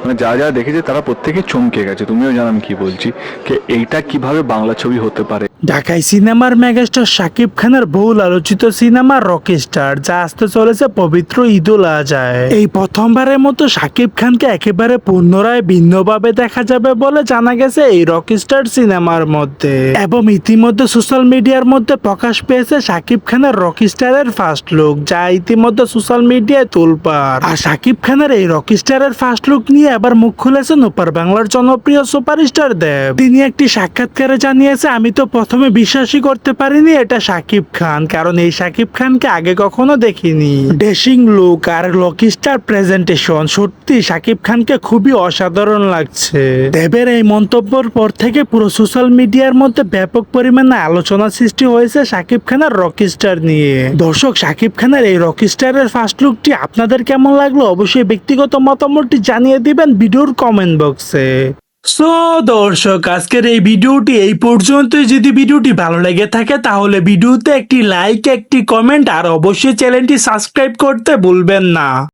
মানে যারা যারা দেখেছে তারা প্রত্যেকে চমকে গেছে। তুমিও জানো আমি কি বলছি, যে এইটা কিভাবে বাংলা ছবি হতে পারে। ঢাকায় সিনেমার মেগাস্টার শাকিব খানের বহুল আলোচিত সিনেমা রকস্টার, যা আসতে চলেছে পবিত্র ঈদুল আজহায়। এই প্রথমবারের মতো শাকিব খানকে একেবারে পুনরায় ভিন্নভাবে দেখা যাবে বলে জানা গেছে এই রকস্টার সিনেমার মধ্যে। এবং ইতিমধ্যে সোশ্যাল মিডিয়ার মধ্যে প্রকাশ পেয়েছে শাকিব খানের রকস্টারের ফার্স্ট লুক, যা ইতিমধ্যে সোশ্যাল মিডিয়ায় তোলপাড়। আর শাকিব খানের এই রকস্টারের ফার্স্ট লুক নিয়ে আবার মুখ খুলেছেন ওপার বাংলার জনপ্রিয় সুপারস্টার দেব। তিনি একটি সাক্ষাৎকারে জানিয়েছে, আমি তো প্রথমে বিশ্বাসই করতে পারিনি এটা শাকিব খান, কারণ এই শাকিব খানকে আগে কখনো দেখিনি। ড্রেসিং লুক আর রকস্টার প্রেজেন্টেশন সত্যি শাকিব খানকে খুবই অসাধারণ লাগছে। দেবের এই মন্তব্যের পর থেকে পুরো সোশ্যাল মিডিয়ার মধ্যে ব্যাপক পরিমাণে আলোচনা সৃষ্টি হয়েছে শাকিব খানের রকস্টার নিয়ে। দর্শক, শাকিব খানের এই রকস্টারের ফার্স্ট লুকটি আপনাদের কেমন লাগলো অবশ্যই ব্যক্তিগত মতামতটি জানিয়ে দিবেন ভিডিওর কমেন্ট বক্সে। সো দর্শক, আজকের এই ভিডিওটি এই পর্যন্তই। যদি ভিডিওটি ভালো লেগে থাকে তাহলে ভিডিওতে একটি লাইক, একটি কমেন্ট আর অবশ্যই চ্যানেলটি সাবস্ক্রাইব করতে ভুলবেন না।